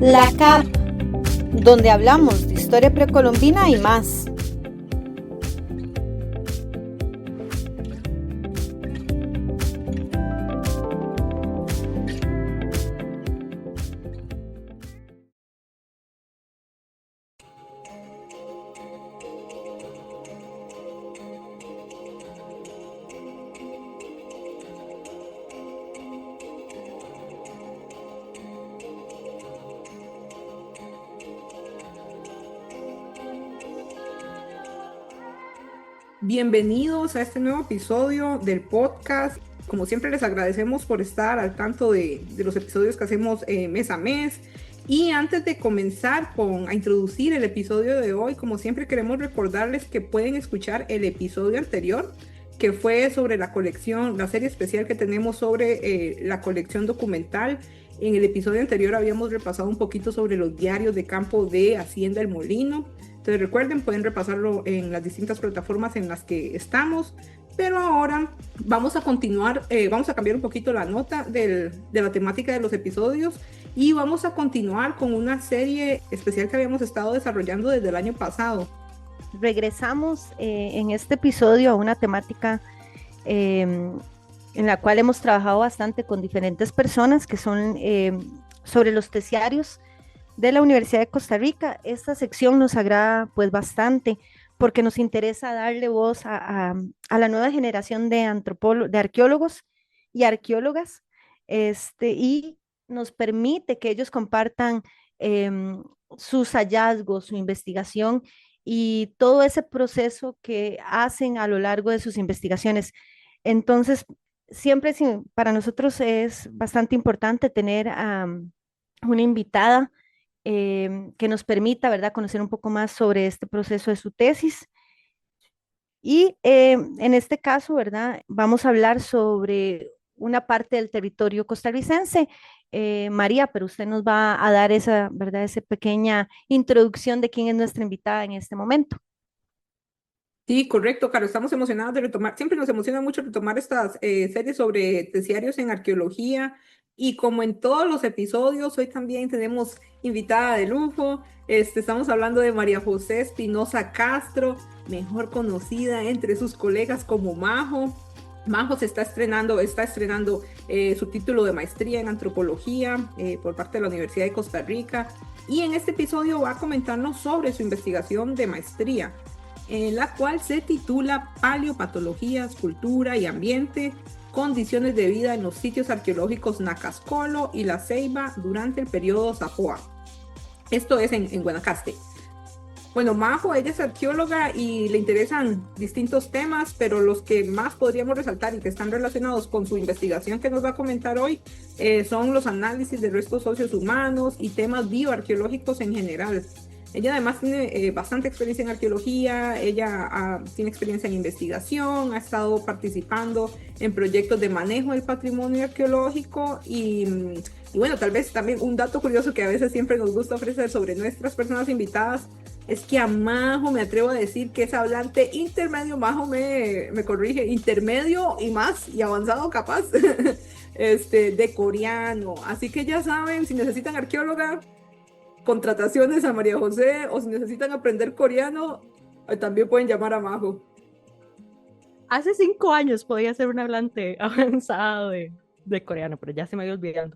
La CAP, donde hablamos de historia precolombina y más. Bienvenidos a este nuevo episodio del podcast. Como siempre les agradecemos por estar al tanto de los episodios que hacemos mes a mes. Y antes de comenzar a introducir el episodio de hoy, como siempre queremos recordarles que pueden escuchar el episodio anterior, que fue sobre la colección, la serie especial que tenemos sobre la colección documental. En el episodio anterior habíamos repasado un poquito sobre los diarios de campo de Hacienda El Molino. Entonces recuerden, pueden repasarlo en las distintas plataformas en las que estamos. Pero ahora vamos a continuar, vamos a cambiar un poquito la nota de la temática de los episodios y vamos a continuar con una serie especial que habíamos estado desarrollando desde el año pasado. Regresamos en este episodio a una temática en la cual hemos trabajado bastante con diferentes personas que son sobre los terciarios de la Universidad de Costa Rica. Esta sección nos agrada pues bastante porque nos interesa darle voz a la nueva generación de arqueólogos y arqueólogas, y nos permite que ellos compartan sus hallazgos, su investigación y todo ese proceso que hacen a lo largo de sus investigaciones. Entonces, siempre para nosotros es bastante importante tener una invitada que nos permita, ¿verdad?, conocer un poco más sobre este proceso de su tesis. Y en este caso, ¿verdad?, vamos a hablar sobre una parte del territorio costarricense. María, pero usted nos va a dar esa, ¿verdad?, esa pequeña introducción de quién es nuestra invitada en este momento. Sí, correcto, Caro. Estamos emocionados de retomar. Siempre nos emociona mucho retomar estas series sobre terciarios en arqueología. Y como en todos los episodios, hoy también tenemos invitada de lujo. Estamos hablando de María José Espinosa Castro, mejor conocida entre sus colegas como Majo. Majo está estrenando su título de maestría en antropología por parte de la Universidad de Costa Rica. Y en este episodio va a comentarnos sobre su investigación de maestría, en la cual se titula Paleopatologías, Cultura y Ambiente, Condiciones de Vida en los Sitios Arqueológicos Nacascolo y La Ceiba durante el periodo Zapoa. Esto es en Guanacaste. Bueno, Majo, ella es arqueóloga y le interesan distintos temas, pero los que más podríamos resaltar y que están relacionados con su investigación que nos va a comentar hoy son los análisis de restos óseos humanos y temas bioarqueológicos en general. Ella además tiene bastante experiencia en arqueología, ella tiene experiencia en investigación, ha estado participando en proyectos de manejo del patrimonio arqueológico y bueno, tal vez también un dato curioso que a veces siempre nos gusta ofrecer sobre nuestras personas invitadas es que a Majo me atrevo a decir que es hablante intermedio. Majo me corrige, intermedio y más y avanzado capaz de coreano. Así que ya saben, si necesitan arqueóloga, contrataciones a María José, o si necesitan aprender coreano, también pueden llamar a Majo. Hace 5 años podía ser un hablante avanzado de coreano, pero ya se me había olvidado.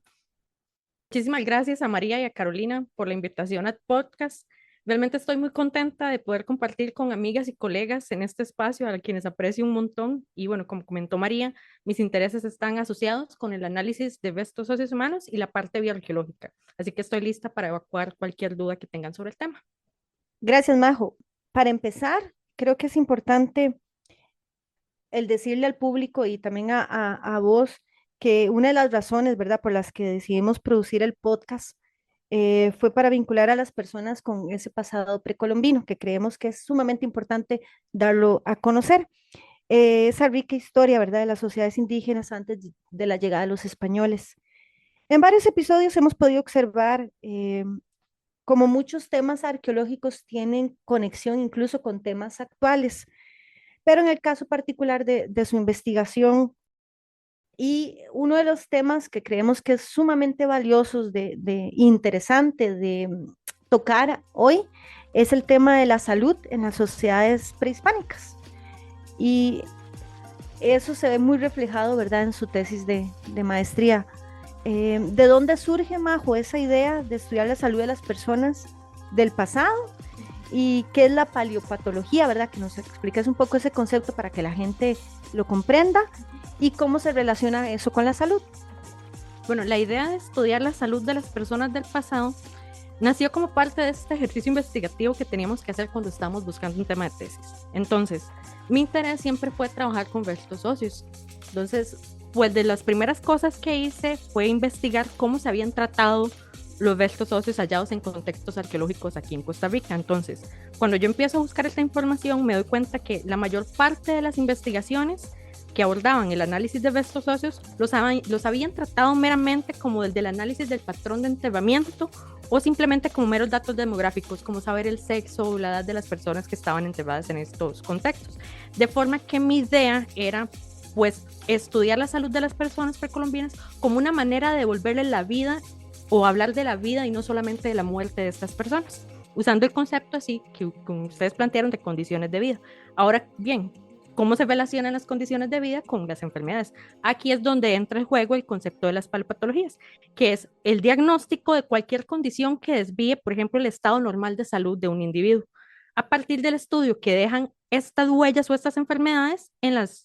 Muchísimas gracias a María y a Carolina por la invitación al podcast. Realmente estoy muy contenta de poder compartir con amigas y colegas en este espacio a quienes aprecio un montón. Y bueno, como comentó María, mis intereses están asociados con el análisis de restos óseos humanos y la parte bioarqueológica. Así que estoy lista para evacuar cualquier duda que tengan sobre el tema. Gracias, Majo. Para empezar, creo que es importante el decirle al público y también a vos que una de las razones, ¿verdad?, por las que decidimos producir el podcast fue para vincular a las personas con ese pasado precolombino, que creemos que es sumamente importante darlo a conocer. Esa rica historia, ¿verdad?, de las sociedades indígenas antes de la llegada de los españoles. En varios episodios hemos podido observar cómo muchos temas arqueológicos tienen conexión incluso con temas actuales, pero en el caso particular de su investigación Y uno de los temas que creemos que es sumamente valiosos, interesante de tocar hoy, es el tema de la salud en las sociedades prehispánicas. Y eso se ve muy reflejado, ¿verdad?, en su tesis de maestría. ¿De dónde surge, Majo, esa idea de estudiar la salud de las personas del pasado? ¿Y qué es la paleopatología, verdad? Que nos expliques un poco ese concepto para que la gente lo comprenda y cómo se relaciona eso con la salud. Bueno, la idea de estudiar la salud de las personas del pasado nació como parte de este ejercicio investigativo que teníamos que hacer cuando estábamos buscando un tema de tesis. Entonces, mi interés siempre fue trabajar con restos óseos. Entonces, pues de las primeras cosas que hice fue investigar cómo se habían tratado los restos óseos hallados en contextos arqueológicos aquí en Costa Rica. Entonces, cuando yo empiezo a buscar esta información, me doy cuenta que la mayor parte de las investigaciones que abordaban el análisis de restos óseos los habían tratado meramente como desde el análisis del patrón de enterramiento o simplemente como meros datos demográficos, como saber el sexo o la edad de las personas que estaban enterradas en estos contextos. De forma que mi idea era, pues, estudiar la salud de las personas precolombinas como una manera de devolverle la vida o hablar de la vida y no solamente de la muerte de estas personas, usando el concepto así que ustedes plantearon de condiciones de vida. Ahora bien, ¿cómo se relacionan las condiciones de vida con las enfermedades? Aquí es donde entra en juego el concepto de las paleopatologías, que es el diagnóstico de cualquier condición que desvíe, por ejemplo, el estado normal de salud de un individuo, a partir del estudio que dejan estas huellas o estas enfermedades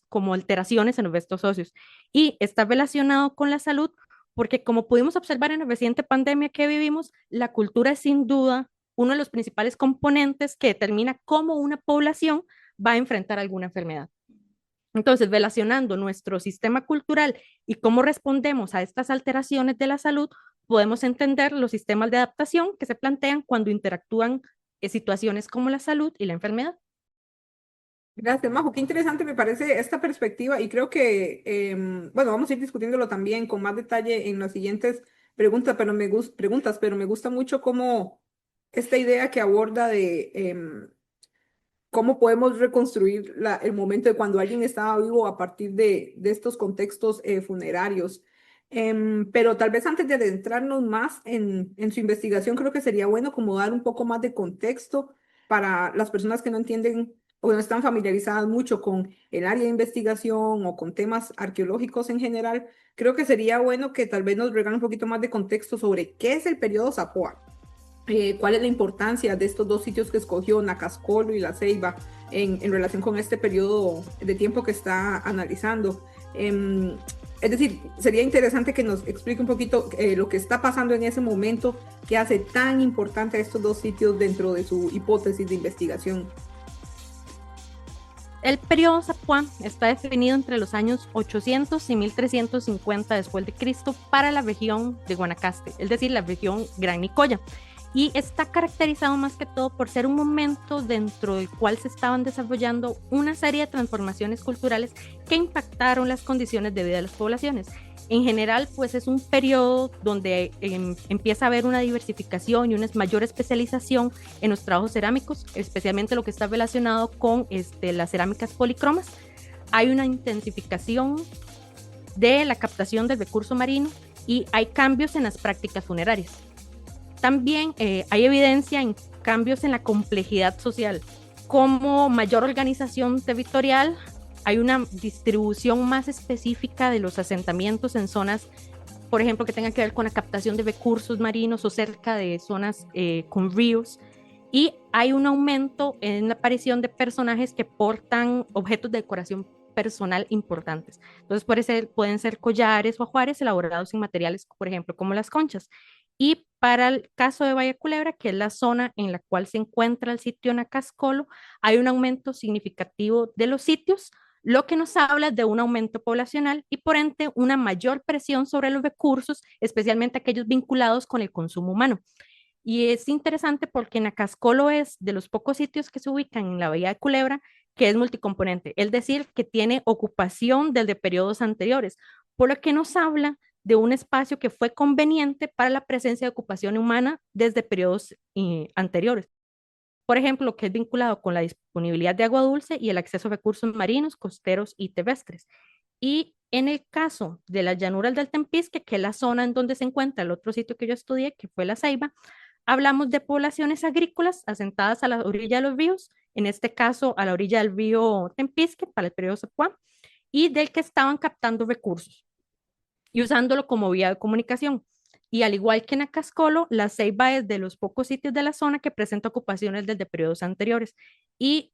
como alteraciones en los restos óseos. Y está relacionado con la salud porque, como pudimos observar en la reciente pandemia que vivimos, la cultura es sin duda uno de los principales componentes que determina cómo una población va a enfrentar alguna enfermedad. Entonces, relacionando nuestro sistema cultural y cómo respondemos a estas alteraciones de la salud, podemos entender los sistemas de adaptación que se plantean cuando interactúan situaciones como la salud y la enfermedad. Gracias, Majo. Qué interesante me parece esta perspectiva y creo que, bueno, vamos a ir discutiéndolo también con más detalle en las siguientes preguntas, pero me gusta mucho cómo esta idea que aborda de cómo podemos reconstruir el momento de cuando alguien estaba vivo a partir de estos contextos funerarios. Pero tal vez antes de adentrarnos más en su investigación, creo que sería bueno como dar un poco más de contexto para las personas que no entienden o no están familiarizadas mucho con el área de investigación o con temas arqueológicos en general. Creo que sería bueno que tal vez nos regalen un poquito más de contexto sobre qué es el periodo Zapoa. ¿Cuál es la importancia de estos dos sitios que escogió, Nacascolo y La Ceiba, en relación con este periodo de tiempo que está analizando? Es decir, sería interesante que nos explique un poquito lo que está pasando en ese momento que hace tan importante a estos dos sitios dentro de su hipótesis de investigación. El periodo Zapoa está definido entre los años 800 y 1350 después de Cristo para la región de Guanacaste, es decir, la región Gran Nicoya. Y está caracterizado más que todo por ser un momento dentro del cual se estaban desarrollando una serie de transformaciones culturales que impactaron las condiciones de vida de las poblaciones. En general, pues es un periodo donde empieza a haber una diversificación y una mayor especialización en los trabajos cerámicos, especialmente lo que está relacionado con las cerámicas polícromas. Hay una intensificación de la captación del recurso marino y hay cambios en las prácticas funerarias. También hay evidencia en cambios en la complejidad social, como mayor organización territorial, hay una distribución más específica de los asentamientos en zonas, por ejemplo, que tengan que ver con la captación de recursos marinos o cerca de zonas con ríos, y hay un aumento en la aparición de personajes que portan objetos de decoración personal importantes. Entonces pueden ser collares o ajuares elaborados en materiales, por ejemplo, como las conchas. Y para el caso de Bahía Culebra, que es la zona en la cual se encuentra el sitio Nacascolo, hay un aumento significativo de los sitios, lo que nos habla de un aumento poblacional y por ende una mayor presión sobre los recursos, especialmente aquellos vinculados con el consumo humano. Y es interesante porque Nacascolo es de los pocos sitios que se ubican en la Bahía de Culebra que es multicomponiente, es decir, que tiene ocupación desde periodos anteriores, por lo que nos habla de un espacio que fue conveniente para la presencia de ocupación humana desde periodos anteriores. Por ejemplo, lo que es vinculado con la disponibilidad de agua dulce y el acceso a recursos marinos, costeros y terrestres. Y En el caso de las llanuras del Tempisque, que es la zona en donde se encuentra el otro sitio que yo estudié, que fue La Ceiba, hablamos de poblaciones agrícolas asentadas a la orilla de los ríos, en este caso a la orilla del río Tempisque para el periodo Sepuá, y del que estaban captando recursos y usándolo como vía de comunicación. Y al igual que en Acascolo, La Ceiba es de los pocos sitios de la zona que presenta ocupaciones desde periodos anteriores. Y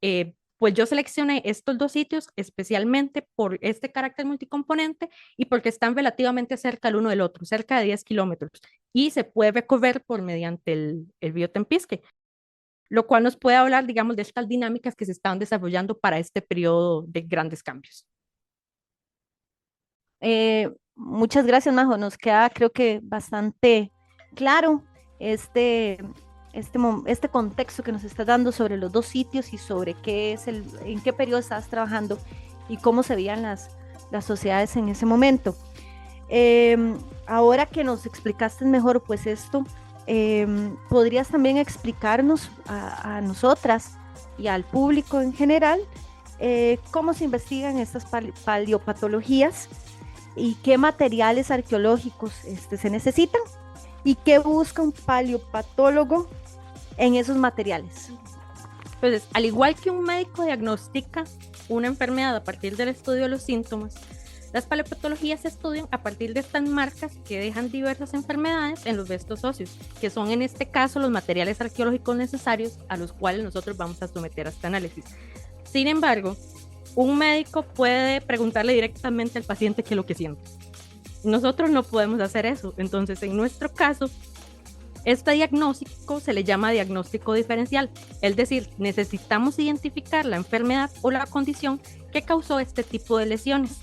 pues yo seleccioné estos dos sitios especialmente por este carácter multicomponente y porque están relativamente cerca el uno del otro, cerca de 10 kilómetros, y se puede recorrer por mediante el río Tempisque, lo cual nos puede hablar, digamos, de estas dinámicas que se estaban desarrollando para este periodo de grandes cambios. Muchas gracias, Majo. Nos queda, creo que, bastante claro este contexto que nos estás dando sobre los dos sitios y sobre en qué periodo estabas trabajando y cómo se veían las sociedades en ese momento. Ahora que nos explicaste mejor, pues esto, ¿podrías también explicarnos a nosotras y al público en general cómo se investigan estas paleopatologías y qué materiales arqueológicos se necesitan y qué busca un paleopatólogo en esos materiales? Pues, al igual que un médico diagnostica una enfermedad a partir del estudio de los síntomas, las paleopatologías se estudian a partir de estas marcas que dejan diversas enfermedades en los restos óseos, que son en este caso los materiales arqueológicos necesarios a los cuales nosotros vamos a someter a este análisis. Sin embargo, un médico puede preguntarle directamente al paciente qué es lo que siente. Nosotros no podemos hacer eso. Entonces, en nuestro caso, este diagnóstico se le llama diagnóstico diferencial. Es decir, necesitamos identificar la enfermedad o la condición que causó este tipo de lesiones.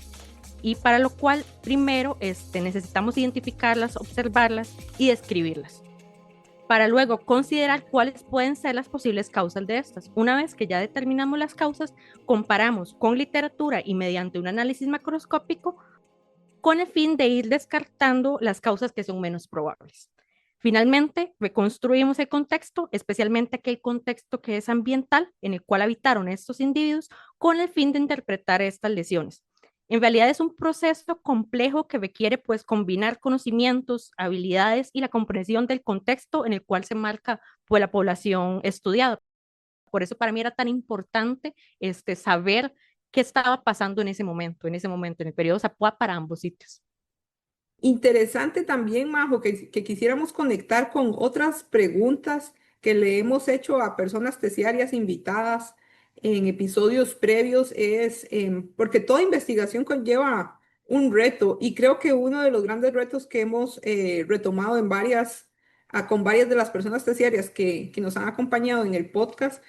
Y para lo cual, primero, necesitamos identificarlas, observarlas y describirlas, para luego considerar cuáles pueden ser las posibles causas de estas. Una vez que ya determinamos las causas, comparamos con literatura y mediante un análisis macroscópico con el fin de ir descartando las causas que son menos probables. Finalmente, reconstruimos el contexto, especialmente aquel contexto que es ambiental, en el cual habitaron estos individuos, con el fin de interpretar estas lesiones. En realidad es un proceso complejo que requiere pues combinar conocimientos, habilidades y la comprensión del contexto en el cual se marca pues la población estudiada. Por eso para mí era tan importante saber qué estaba pasando en ese momento, en el periodo Sepuá para ambos sitios. Interesante también, Majo, que quisiéramos conectar con otras preguntas que le hemos hecho a personas terciarias invitadas en episodios previos, porque toda investigación conlleva un reto y creo que uno de los grandes retos que hemos retomado con varias de las personas terciarias que nos han acompañado en el podcast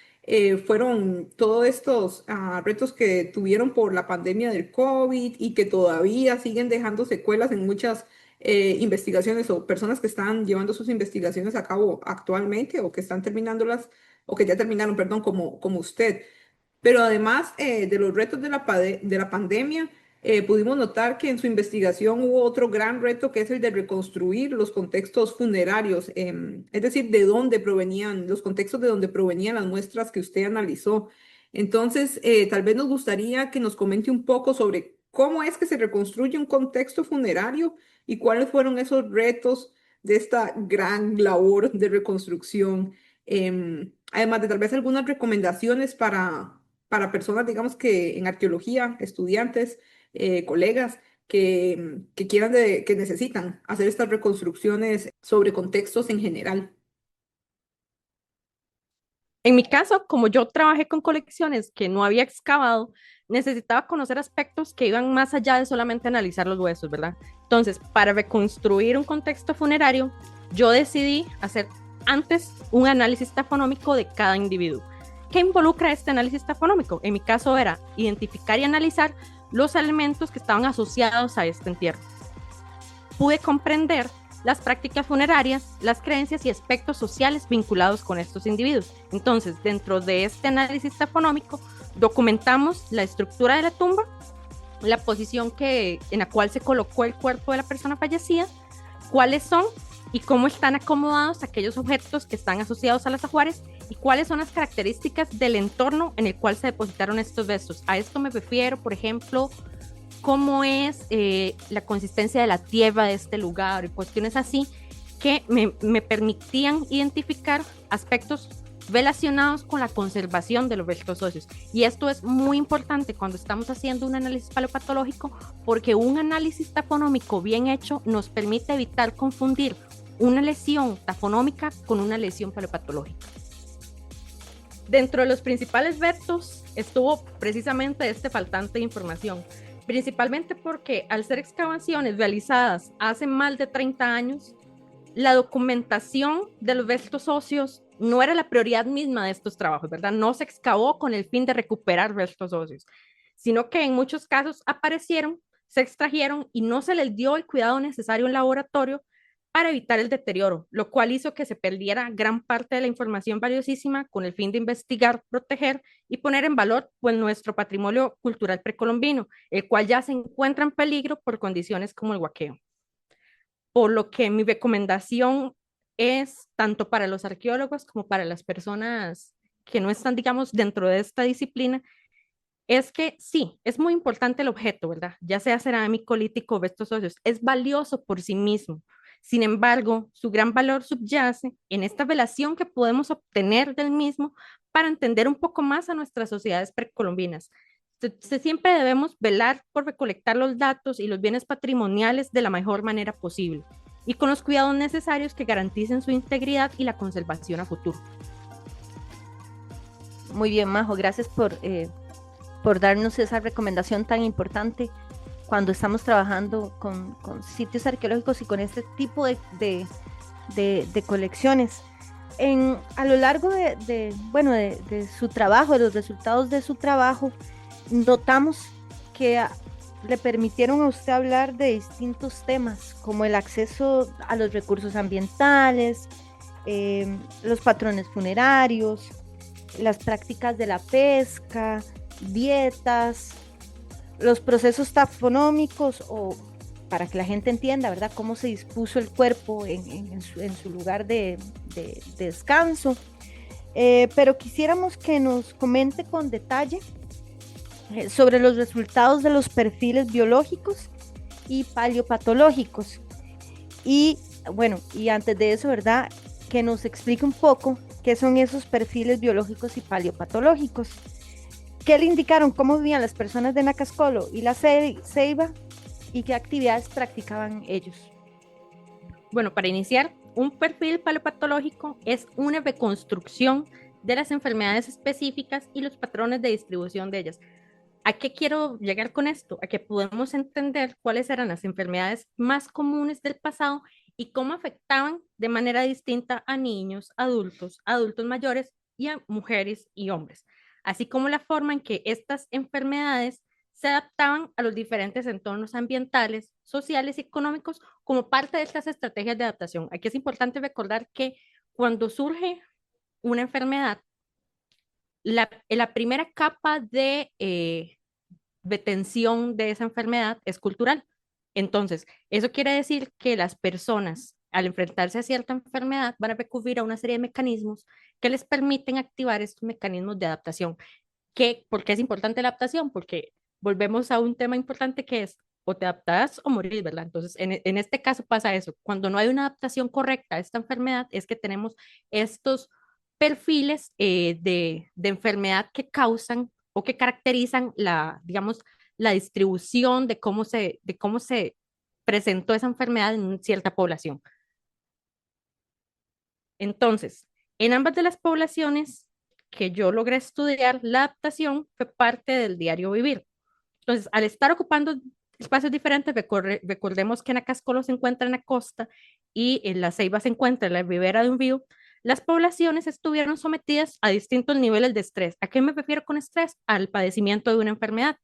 fueron todos estos retos que tuvieron por la pandemia del COVID y que todavía siguen dejando secuelas en muchas investigaciones o personas que están llevando sus investigaciones a cabo actualmente o que están terminándolas o que ya terminaron, perdón, como usted. Pero además de los retos de la pandemia, pudimos notar que en su investigación hubo otro gran reto que es el de reconstruir los contextos funerarios, es decir, los contextos de donde provenían las muestras que usted analizó. Entonces, tal vez nos gustaría que nos comente un poco sobre cómo es que se reconstruye un contexto funerario y cuáles fueron esos retos de esta gran labor de reconstrucción. Además de tal vez algunas recomendaciones para personas, digamos que en arqueología, estudiantes, colegas que quieran, que necesitan hacer estas reconstrucciones sobre contextos en general. En mi caso, como yo trabajé con colecciones que no había excavado, necesitaba conocer aspectos que iban más allá de solamente analizar los huesos, ¿verdad? Entonces, para reconstruir un contexto funerario, yo decidí hacer antes un análisis tafonómico de cada individuo. ¿Qué involucra este análisis tafonómico? En mi caso era identificar y analizar los elementos que estaban asociados a este entierro. Pude comprender las prácticas funerarias, las creencias y aspectos sociales vinculados con estos individuos. Entonces, dentro de este análisis tafonómico, documentamos la estructura de la tumba, la posición en la cual se colocó el cuerpo de la persona fallecida, cuáles son y cómo están acomodados aquellos objetos que están asociados a las ajuares y cuáles son las características del entorno en el cual se depositaron estos restos. A esto me refiero, por ejemplo, cómo es la consistencia de la tierra de este lugar y cuestiones así que me permitían identificar aspectos relacionados con la conservación de los restos óseos. Y esto es muy importante cuando estamos haciendo un análisis paleopatológico, porque un análisis tafonómico bien hecho nos permite evitar confundir una lesión tafonómica con una lesión paleopatológica. Dentro de los principales retos estuvo precisamente este faltante de información, principalmente porque al ser excavaciones realizadas hace más de 30 años, la documentación de los restos óseos no era la prioridad misma de estos trabajos, ¿verdad? No se excavó con el fin de recuperar restos óseos, sino que en muchos casos aparecieron, se extrajeron y no se les dio el cuidado necesario en laboratorio para evitar el deterioro, lo cual hizo que se perdiera gran parte de la información valiosísima con el fin de investigar, proteger y poner en valor pues, nuestro patrimonio cultural precolombino, el cual ya se encuentra en peligro por condiciones como el huaqueo. Por lo que mi recomendación es tanto para los arqueólogos como para las personas que no están, digamos, dentro de esta disciplina, es que sí, es muy importante el objeto, ¿verdad? Ya sea cerámico, lítico o restos óseos, es valioso por sí mismo. Sin embargo, su gran valor subyace en esta relación que podemos obtener del mismo para entender un poco más a nuestras sociedades precolombinas. Siempre debemos velar por recolectar los datos y los bienes patrimoniales de la mejor manera posible y con los cuidados necesarios que garanticen su integridad y la conservación a futuro. Muy bien, Majo, gracias por darnos esa recomendación tan importante cuando estamos trabajando con sitios arqueológicos y con este tipo de colecciones. A lo largo de su trabajo, de los resultados de su trabajo, notamos que le permitieron a usted hablar de distintos temas, como el acceso a los recursos ambientales, los patrones funerarios, las prácticas de la pesca, dietas, los procesos tafonómicos, o para que la gente entienda, ¿verdad?, cómo se dispuso el cuerpo en su lugar de descanso. Pero quisiéramos que nos comente con detalle sobre los resultados de los perfiles biológicos y paleopatológicos. Y bueno, y antes de eso, ¿verdad?, que nos explique un poco qué son esos perfiles biológicos y paleopatológicos. ¿Qué le indicaron cómo vivían las personas de Nacascolo y la Ceiba y qué actividades practicaban ellos? Bueno, para iniciar, un perfil paleopatológico es una reconstrucción de las enfermedades específicas y los patrones de distribución de ellas. ¿A qué quiero llegar con esto? A que podemos entender cuáles eran las enfermedades más comunes del pasado y cómo afectaban de manera distinta a niños, adultos mayores y a mujeres y hombres, así como la forma en que estas enfermedades se adaptaban a los diferentes entornos ambientales, sociales y económicos como parte de estas estrategias de adaptación. Aquí es importante recordar que cuando surge una enfermedad, la primera capa de detención de esa enfermedad es cultural. Entonces, eso quiere decir que las personas, al enfrentarse a cierta enfermedad, van a recurrir a una serie de mecanismos que les permiten activar estos mecanismos de adaptación. ¿Por qué es importante la adaptación? Porque volvemos a un tema importante que es o te adaptas o morís, ¿verdad? Entonces, en este caso pasa eso. Cuando no hay una adaptación correcta a esta enfermedad, es que tenemos estos perfiles de enfermedad que causan o que caracterizan digamos, la distribución de cómo se presentó esa enfermedad en cierta población. Entonces, en ambas de las poblaciones que yo logré estudiar, la adaptación fue parte del diario vivir. Entonces, al estar ocupando espacios diferentes, recordemos que Nacascolo se encuentra en la costa y en la Ceiba se encuentra en la ribera de un río, las poblaciones estuvieron sometidas a distintos niveles de estrés. ¿A qué me refiero con estrés? Al padecimiento de una enfermedad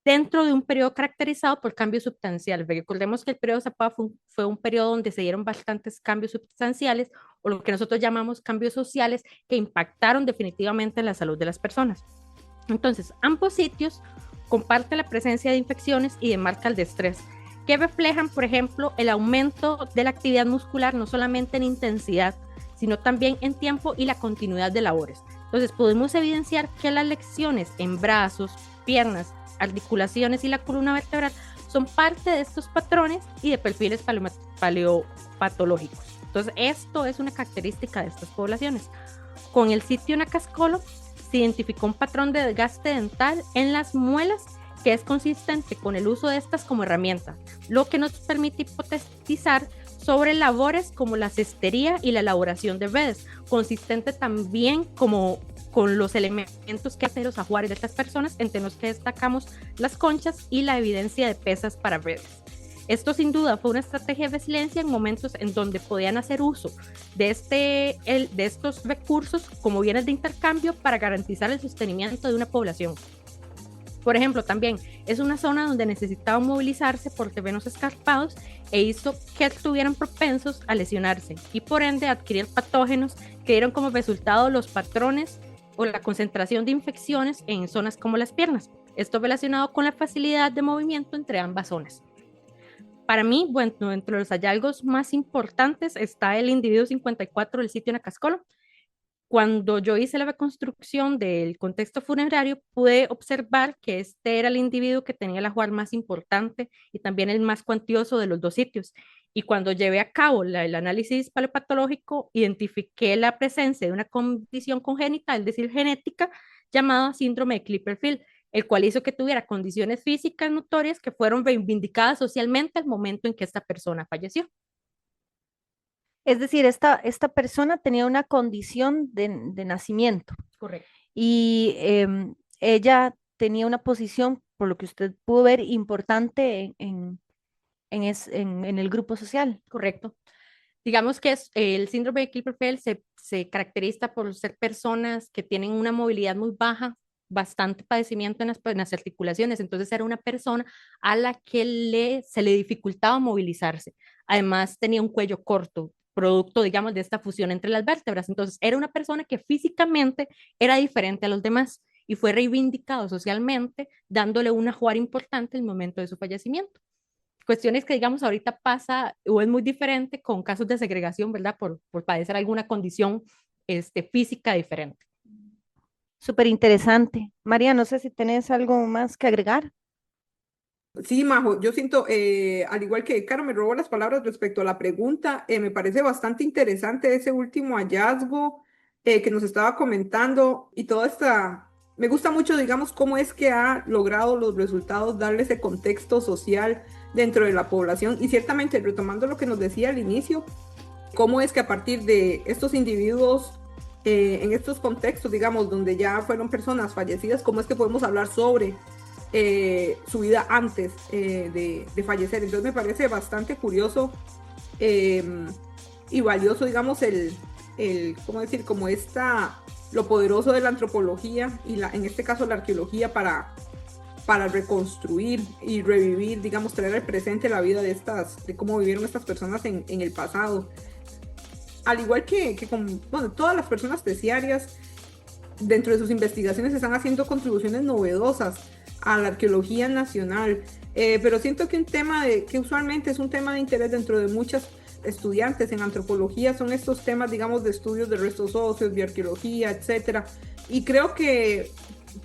dentro de un periodo caracterizado por cambios sustanciales. Recordemos que el periodo Zapá fue un periodo donde se dieron bastantes cambios sustanciales o lo que nosotros llamamos cambios sociales que impactaron definitivamente en la salud de las personas. Entonces, ambos sitios comparten la presencia de infecciones y de marcas de estrés que reflejan, por ejemplo, el aumento de la actividad muscular, no solamente en intensidad, sino también en tiempo y la continuidad de labores. Entonces, podemos evidenciar que las lesiones en brazos, piernas, articulaciones y la columna vertebral son parte de estos patrones y de perfiles paleopatológicos. Entonces, esto es una característica de estas poblaciones. Con el sitio Nacascolo se identificó un patrón de desgaste dental en las muelas que es consistente con el uso de estas como herramienta, lo que nos permite hipotetizar sobre labores como la cestería y la elaboración de redes, consistente también como con los elementos que hacen los ajuares de estas personas, entre los que destacamos las conchas y la evidencia de pesas para redes. Esto sin duda fue una estrategia de resiliencia en momentos en donde podían hacer uso de estos recursos como bienes de intercambio para garantizar el sostenimiento de una población. Por ejemplo, también es una zona donde necesitaban movilizarse por terrenos escarpados e hizo que estuvieran propensos a lesionarse y por ende adquirir patógenos que dieron como resultado los patrones o la concentración de infecciones en zonas como las piernas. Esto relacionado con la facilidad de movimiento entre ambas zonas. Para mí, bueno, entre los hallazgos más importantes está el individuo 54 del sitio Nacascolo. Cuando yo hice la reconstrucción del contexto funerario, pude observar que este era el individuo que tenía el ajuar más importante y también el más cuantioso de los dos sitios. Y cuando llevé a cabo el análisis paleopatológico, identifiqué la presencia de una condición congénita, es decir, genética, llamada síndrome de Klippel-Feil, el cual hizo que tuviera condiciones físicas notorias que fueron reivindicadas socialmente al momento en que esta persona falleció. Es decir, esta persona tenía una condición de nacimiento Correcto. y ella tenía una posición, por lo que usted pudo ver, importante en el grupo social. Correcto. Digamos que el síndrome de Klippel-Feil se caracteriza por ser personas que tienen una movilidad muy baja, bastante padecimiento en las articulaciones. Entonces era una persona a la que se le dificultaba movilizarse. Además tenía un cuello corto, producto, digamos, de esta fusión entre las vértebras. Entonces era una persona que físicamente era diferente a los demás y fue reivindicado socialmente, dándole un ajuar importante en el momento de su fallecimiento. Cuestiones que, digamos, ahorita pasa o es muy diferente con casos de segregación, ¿verdad? Por padecer alguna condición física diferente. Súper interesante. María, no sé si tenés algo más que agregar. Sí, Majo, yo siento, al igual que Caro me robó las palabras respecto a la pregunta, me parece bastante interesante ese último hallazgo que nos estaba comentando y toda esta, me gusta mucho, digamos, cómo es que ha logrado los resultados darle ese contexto social dentro de la población y ciertamente retomando lo que nos decía al inicio, cómo es que a partir de estos individuos en estos contextos, digamos, donde ya fueron personas fallecidas, cómo es que podemos hablar sobre su vida antes de fallecer. Entonces me parece bastante curioso y valioso, digamos, ¿cómo decir? Como lo poderoso de la antropología y en este caso la arqueología para reconstruir y revivir, digamos, traer al presente la vida de cómo vivieron estas personas en el pasado. Al igual que con todas las personas terciarias, dentro de sus investigaciones están haciendo contribuciones novedosas a la arqueología nacional, pero siento que un tema que usualmente es un tema de interés dentro de muchas estudiantes en antropología son estos temas, digamos, de estudios de restos óseos, bioarqueología, etcétera. Y creo que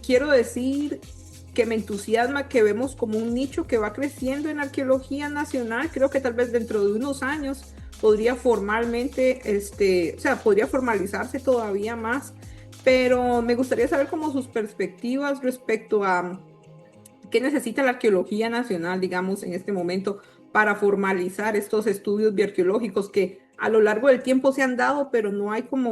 quiero decir que me entusiasma que vemos como un nicho que va creciendo en arqueología nacional. Creo que tal vez dentro de unos años podría formalmente, podría formalizarse todavía más, pero me gustaría saber como sus perspectivas respecto a qué necesita la arqueología nacional, digamos, en este momento para formalizar estos estudios bioarqueológicos que a lo largo del tiempo se han dado, pero no hay como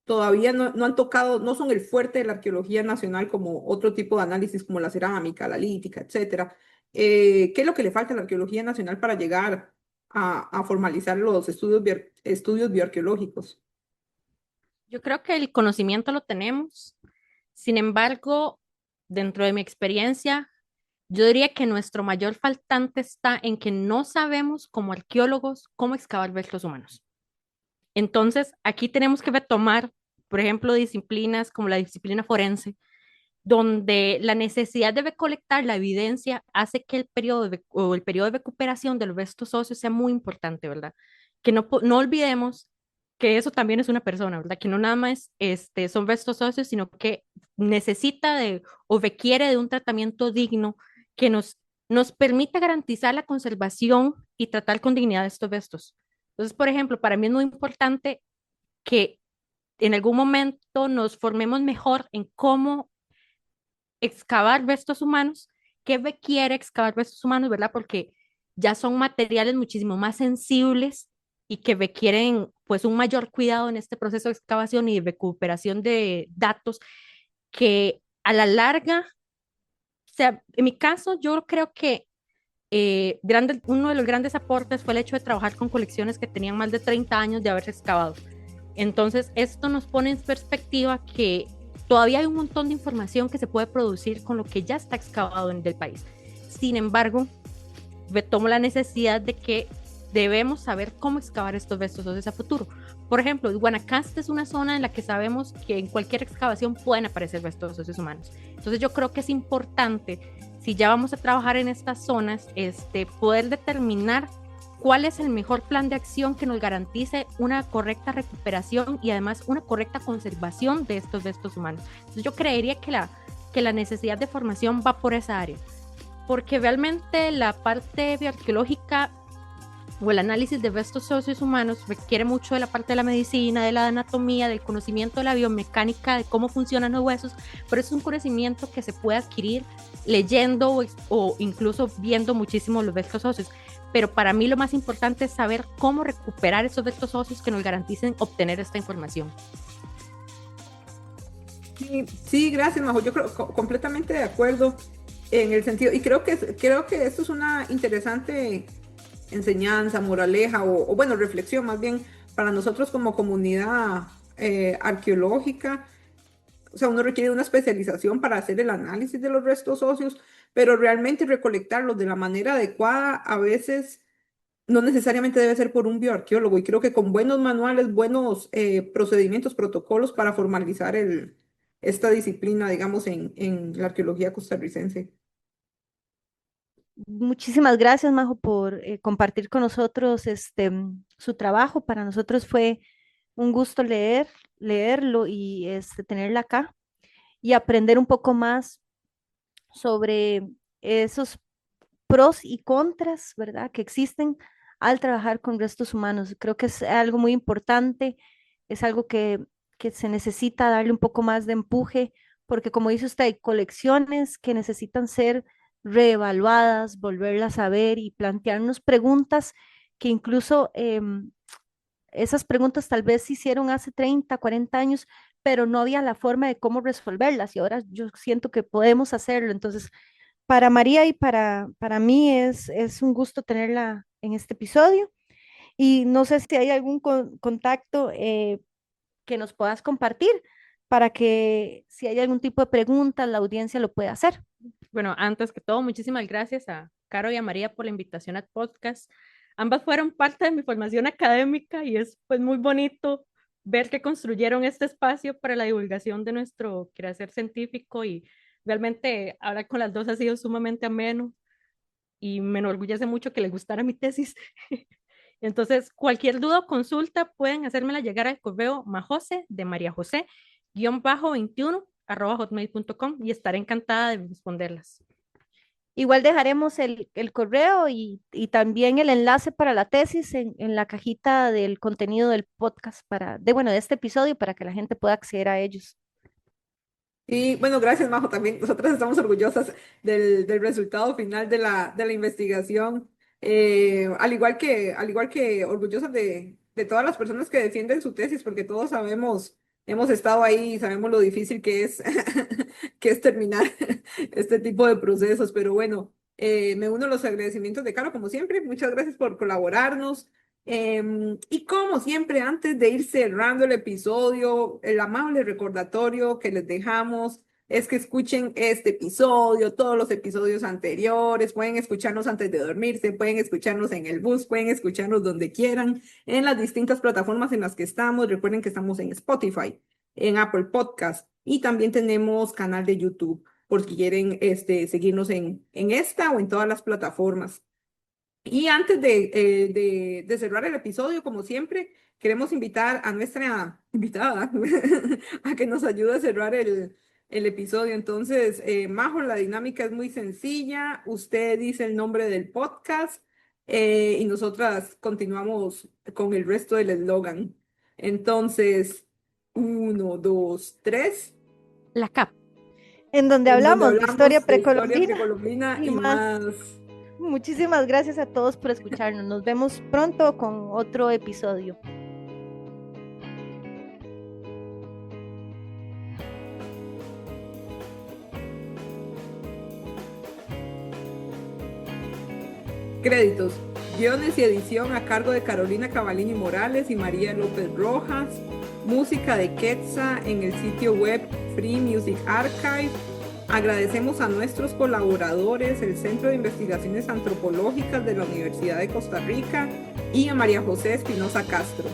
todavía no han tocado, no son el fuerte de la arqueología nacional como otro tipo de análisis como la cerámica, la lítica, etcétera. ¿Qué es lo que le falta a la arqueología nacional para llegar a formalizar los estudios bioarqueológicos? Yo creo que el conocimiento lo tenemos. Sin embargo, dentro de mi experiencia, yo diría que nuestro mayor faltante está en que no sabemos como arqueólogos cómo excavar restos humanos. Entonces, aquí tenemos que retomar, por ejemplo, disciplinas como la disciplina forense, donde la necesidad de recolectar la evidencia hace que el periodo de recuperación de los restos óseos sea muy importante, ¿verdad? Que no olvidemos que eso también es una persona, ¿verdad? Que no nada más son restos óseos, sino que necesita o requiere de un tratamiento digno que nos permita garantizar la conservación y tratar con dignidad estos restos. Entonces, por ejemplo, para mí es muy importante que en algún momento nos formemos mejor en cómo excavar restos humanos, qué requiere excavar restos humanos, ¿verdad? Porque ya son materiales muchísimo más sensibles y que requieren pues un mayor cuidado en este proceso de excavación y recuperación de datos que a la larga, o sea, en mi caso yo creo que uno de los grandes aportes fue el hecho de trabajar con colecciones que tenían más de 30 años de haberse excavado. Entonces, esto nos pone en perspectiva que todavía hay un montón de información que se puede producir con lo que ya está excavado en el país. Sin embargo, retomo la necesidad de que debemos saber cómo excavar estos restos óseos a futuro. Por ejemplo, Guanacaste es una zona en la que sabemos que en cualquier excavación pueden aparecer restos óseos humanos. Entonces yo creo que es importante, si ya vamos a trabajar en estas zonas, poder determinar cuál es el mejor plan de acción que nos garantice una correcta recuperación y además una correcta conservación de estos restos humanos. Entonces yo creería que la necesidad de formación va por esa área, porque realmente la parte bioarqueológica o el análisis de restos óseos humanos requiere mucho de la parte de la medicina, de la anatomía, del conocimiento de la biomecánica, de cómo funcionan los huesos, pero es un conocimiento que se puede adquirir leyendo o incluso viendo muchísimo los restos óseos. Pero para mí lo más importante es saber cómo recuperar esos restos óseos que nos garanticen obtener esta información. Sí, gracias, Majo. Yo creo completamente de acuerdo en el sentido, y creo que esto es una interesante enseñanza, moraleja o bueno, reflexión más bien para nosotros como comunidad arqueológica. O sea, uno requiere una especialización para hacer el análisis de los restos óseos, pero realmente recolectarlos de la manera adecuada a veces no necesariamente debe ser por un bioarqueólogo. Y creo que con buenos manuales, buenos procedimientos, protocolos para formalizar esta disciplina, digamos, en la arqueología costarricense. Muchísimas gracias, Majo, por compartir con nosotros su trabajo. Para nosotros fue un gusto leerlo y tenerla acá y aprender un poco más sobre esos pros y contras, ¿verdad?, que existen al trabajar con restos humanos. Creo que es algo muy importante, es algo que se necesita darle un poco más de empuje, porque como dice usted, hay colecciones que necesitan ser reevaluadas, volverlas a ver y plantearnos preguntas que incluso esas preguntas tal vez se hicieron hace 30, 40 años, pero no había la forma de cómo resolverlas y ahora yo siento que podemos hacerlo. Entonces, para María y para mí es un gusto tenerla en este episodio y no sé si hay algún contacto que nos puedas compartir para que si hay algún tipo de pregunta, la audiencia lo pueda hacer. Bueno, antes que todo, muchísimas gracias a Caro y a María por la invitación al podcast. Ambas fueron parte de mi formación académica y es pues muy bonito ver que construyeron este espacio para la divulgación de nuestro quehacer científico y realmente hablar con las dos ha sido sumamente ameno y me enorgullece mucho que les gustara mi tesis. Entonces, cualquier duda o consulta pueden hacérmela llegar al correo majose de María José _21 @hotmail.com y estaré encantada de responderlas. Igual dejaremos el correo y también el enlace para la tesis en la cajita del contenido del podcast de este episodio para que la gente pueda acceder a ellos. Y bueno, gracias, Majo. También nosotras estamos orgullosas del resultado final de la investigación. Al igual que orgullosas de todas las personas que defienden su tesis, porque todos sabemos, hemos estado ahí y sabemos lo difícil que es, que es terminar este tipo de procesos. Pero bueno, me uno a los agradecimientos de Caro, como siempre. Muchas gracias por colaborarnos. Y como siempre, antes de ir cerrando el episodio, el amable recordatorio que les dejamos es que escuchen este episodio, todos los episodios anteriores, pueden escucharnos antes de dormirse, pueden escucharnos en el bus, pueden escucharnos donde quieran, en las distintas plataformas en las que estamos. Recuerden que estamos en Spotify, en Apple Podcast y también tenemos canal de YouTube por si quieren seguirnos en esta o en todas las plataformas. Y antes de cerrar el episodio, como siempre, queremos invitar a nuestra invitada a que nos ayude a cerrar el episodio. Entonces, Majo, la dinámica es muy sencilla. Usted dice el nombre del podcast y nosotras continuamos con el resto del eslogan. Entonces, 1, 2, 3. La CAP. En donde hablamos de historia de historia precolombina precolombina y y más. más. Muchísimas gracias a todos por escucharnos. Nos vemos pronto con otro episodio. Créditos. Guiones y edición a cargo de Carolina Cavalini Morales y María López Rojas. Música de Quetza en el sitio web Free Music Archive. Agradecemos a nuestros colaboradores, el Centro de Investigaciones Antropológicas de la Universidad de Costa Rica y a María José Espinosa Castro.